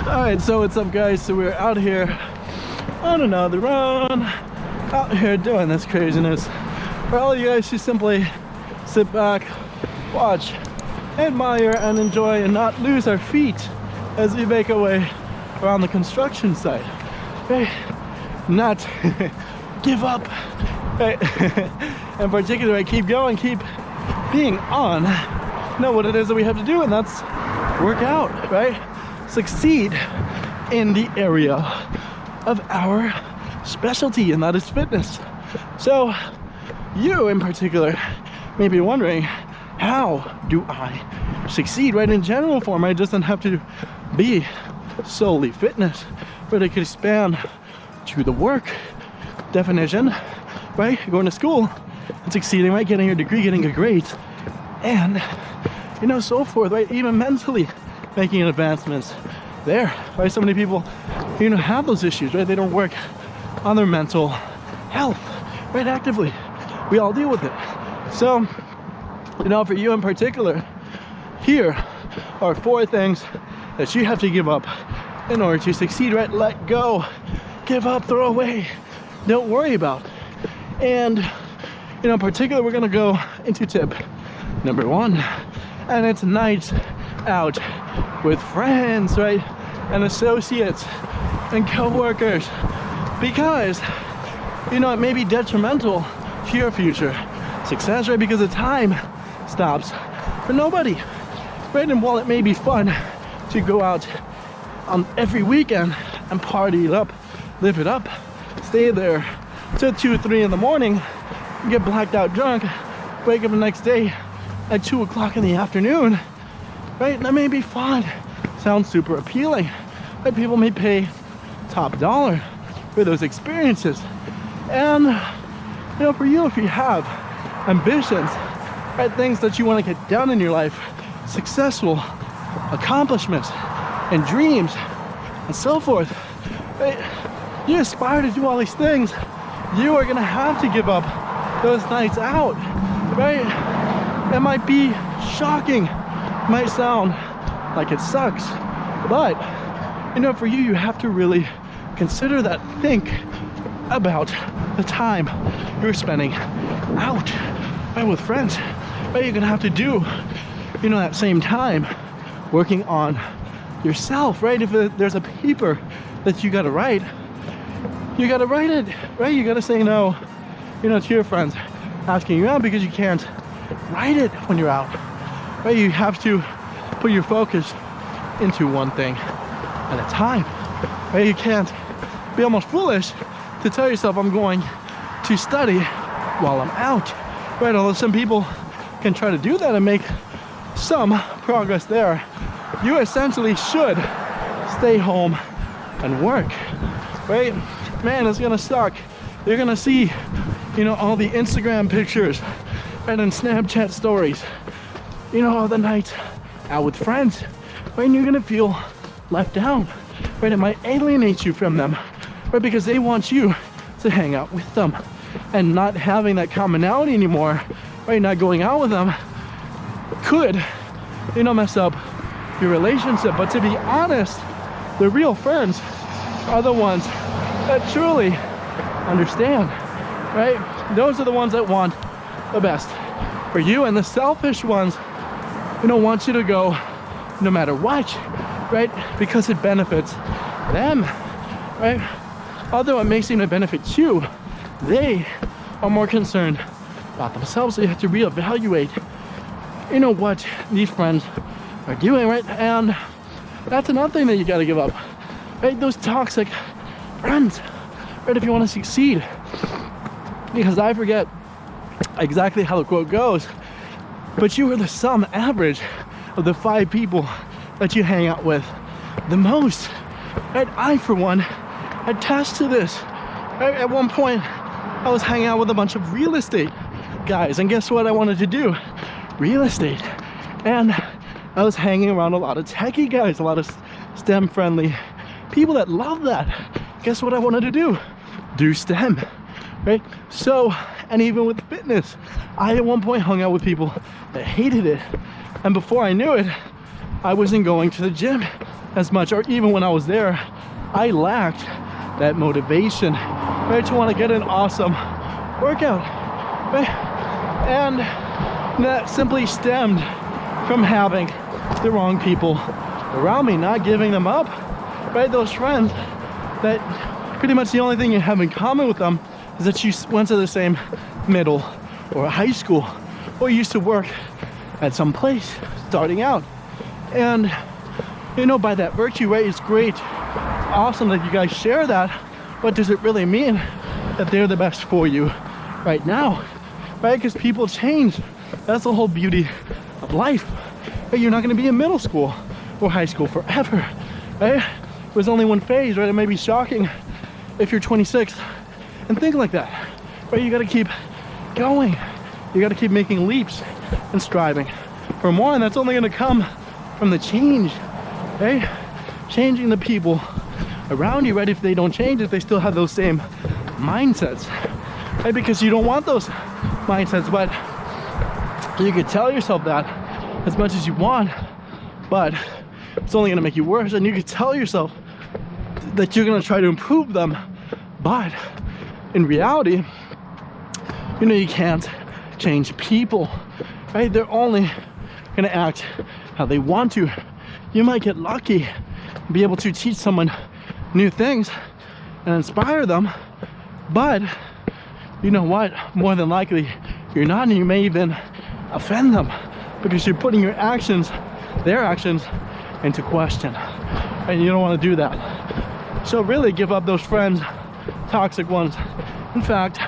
Alright, so what's up guys? So we're out here on another run, out here doing this craziness. For all you guys who simply sit back, watch, admire, and enjoy, and not lose our feet as we make our way around the construction site. Okay? Not give up. Right? In particular, I keep going, keep being on. Know what it is that we have to do, and that's work out, right? Succeed in the area of our specialty, and that is fitness. So you in particular may be wondering, how do I succeed, right? In general form, it doesn't have to be solely fitness, but it could expand to the work definition, right? Going to school and succeeding, right? Getting your degree, getting a grade, and you know, so forth, right? Even mentally making advancements there, right? So many people, you know, have those issues, right? They don't work on their mental health, right? Actively, we all deal with it. So, you know, for you in particular, here are 4 things that you have to give up in order to succeed, right? Let go, give up, throw away, don't worry about. And, you know, in particular, we're gonna go into tip number 1, and it's nights out with friends, right? And associates and co-workers, because, you know, it may be detrimental to your future success, right? Because the time stops for nobody, right? And while it may be fun to go out on every weekend and party it up, live it up, stay there till 2, 3 in the morning, get blacked out drunk, wake up the next day at 2 o'clock in the afternoon, right? That may be fun, sounds super appealing, but people may pay top dollar for those experiences. And you know, for you, if you have ambitions, right, things that you want to get done in your life, successful accomplishments and dreams and so forth, right? You aspire to do all these things, you are gonna have to give up those nights out, right? It might be shocking, might sound like it sucks, but you know, for you, you have to really consider that. Think about the time you're spending out, right, with friends, right? You're gonna have to do, you know, that same time working on yourself, right? If there's a paper that you gotta write, you gotta write it, right? You gotta say no, you know, to your friends asking you out because you can't write it when you're out, right? You have to put your focus into one thing at a time, right? You can't be almost foolish to tell yourself, I'm going to study while I'm out, right? Although some people can try to do that and make some progress there, you essentially should stay home and work, right? Man, it's gonna suck. You're gonna see, you know, all the Instagram pictures and then Snapchat stories, you know, all the nights out with friends, right? And you're gonna feel left down, right? It might alienate you from them, right? Because they want you to hang out with them, and not having that commonality anymore, right? Not going out with them could, you know, mess up your relationship. But to be honest, the real friends are the ones that truly understand, right? Those are the ones that want the best for you, and the selfish ones, you know, want you to go no matter what, right? Because it benefits them, right? Although it may seem to benefit you, they are more concerned about themselves. So you have to reevaluate, you know, what these friends are doing, right? And that's another thing that you got to give up, right? Those toxic friends, right? If you want to succeed, because I forget exactly how the quote goes, but you are the sum average of the 5 people that you hang out with the most, right? I, for one, attest to this, right? At one point, I was hanging out with a bunch of real estate guys, and guess what I wanted to do? Real estate. And I was hanging around a lot of techie guys, a lot of STEM friendly people that love that. Guess what I wanted to do? Do STEM, right? So, and even with fitness, I at one point hung out with people that hated it, and before I knew it, I wasn't going to the gym as much, or even when I was there, I lacked that motivation, right, to want to get an awesome workout, right? And that simply stemmed from having the wrong people around me, not giving them up, right? Those friends that pretty much the only thing you have in common with them is that you went to the same middle or high school, or used to work at some place starting out. And you know, by that virtue, right, it's great, awesome that you guys share that, but does it really mean that they're the best for you right now, right? Because people change. That's the whole beauty of life, right? You're not going to be in middle school or high school forever, right? There's only one phase, right? It may be shocking if you're 26 and think like that, right? You got to keep going. You got to keep making leaps and striving for more, and that's only going to come from the change, right? Changing the people around you, right? If they don't change, if they still have those same mindsets, right? Because you don't want those mindsets, but you could tell yourself that as much as you want, but it's only going to make you worse. And you could tell yourself that you're going to try to improve them, but in reality, you know, you can't change people, right? They're only going to act how they want to. You might get lucky, be able to teach someone new things and inspire them, but you know what? More than likely, you're not, and you may even offend them because you're putting your actions, their actions, into question, and you don't want to do that. So really give up those friends, toxic ones. In fact,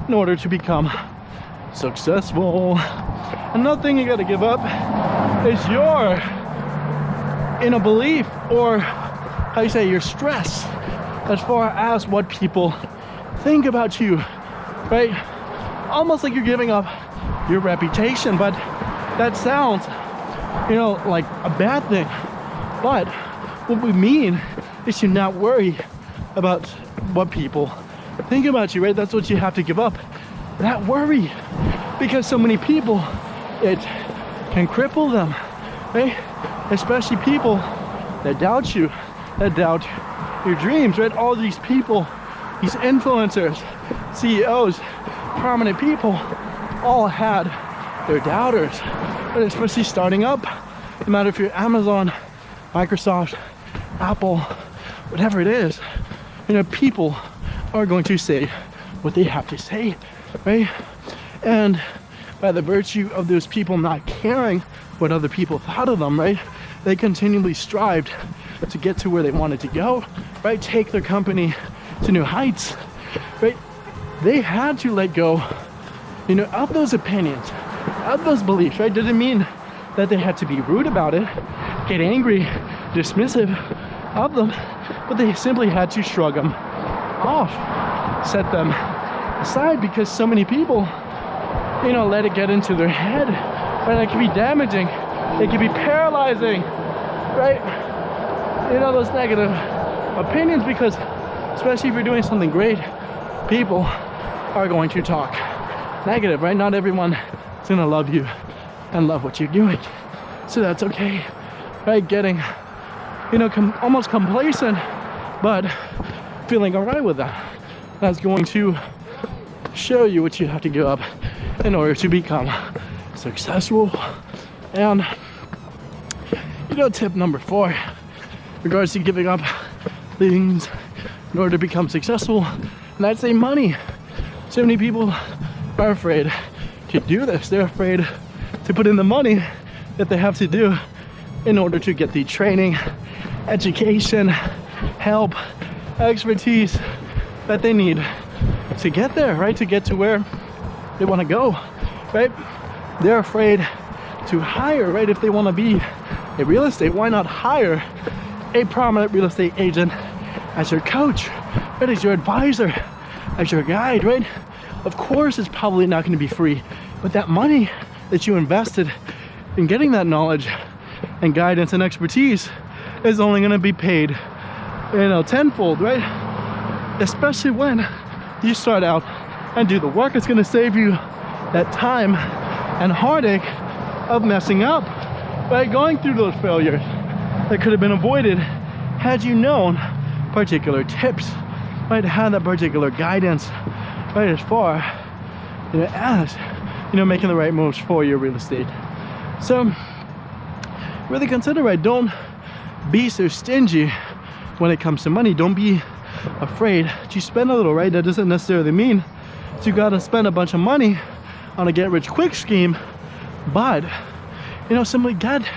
in order to become successful, another thing you got to give up is your inner belief, or how you say, your stress as far as what people think about you, right? Almost like you're giving up your reputation, but that sounds, you know, like a bad thing. But what we mean is to not worry about what people think about you, right? That's what you have to give up, that worry, because so many people, it can cripple them, right? Especially people that doubt you, that doubt your dreams, right? All these people, these influencers, CEOs, prominent people, all had their doubters, but especially starting up, no matter if you're Amazon, Microsoft, Apple, whatever it is, you know, people are going to say what they have to say, right? And by the virtue of those people not caring what other people thought of them, right, they continually strived to get to where they wanted to go, right? Take their company to new heights, right? They had to let go, you know, of those opinions, of those beliefs, right? Doesn't mean that they had to be rude about it, get angry, dismissive of them, but they simply had to shrug them off, set them aside, because so many people, you know, let it get into their head, right? It can be damaging, it can be paralyzing, right? You know, those negative opinions, because especially if you're doing something great, people are going to talk negative, right? Not everyone is going to love you and love what you're doing, so that's okay, right? Getting, you know, almost complacent, but feeling all right with that, that's going to show you what you have to give up in order to become successful. And you know, tip number 4 in regards to giving up things in order to become successful, and that's say money. So many people are afraid to do this. They're afraid to put in the money that they have to do in order to get the training, education, help, expertise that they need to get there, right? To get to where they want to go, right? They're afraid to hire, right? If they want to be a real estate, why not hire a prominent real estate agent as your coach, right? As your advisor, as your guide, right? Of course, it's probably not going to be free, but that money that you invested in getting that knowledge and guidance and expertise is only going to be paid, you know, tenfold, right? Especially when you start out and do the work. It's going to save you that time and heartache of messing up, right? Going through those failures, that could have been avoided had you known particular tips, right? Had that particular guidance, right? As far, as making the right moves for your real estate. So really consider, right? Don't be so stingy when it comes to money. Don't be afraid to spend a little, right? That doesn't necessarily mean that you gotta spend a bunch of money on a get rich quick scheme, but simply get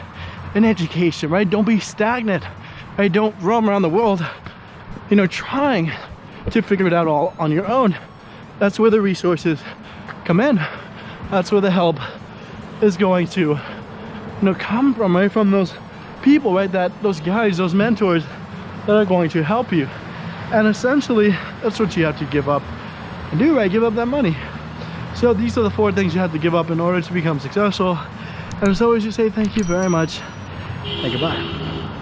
an education, right? Don't be stagnant, right? Don't roam around the world trying to figure it out all on your own. That's where the resources come in. That's where the help is going to come from, right? From those people, right? Those guys, those mentors that are going to help you. And essentially that's what you have to give up and do, right? Give up that money. So these are the 4 things you have to give up in order to become successful. And as always, you say thank you very much and goodbye.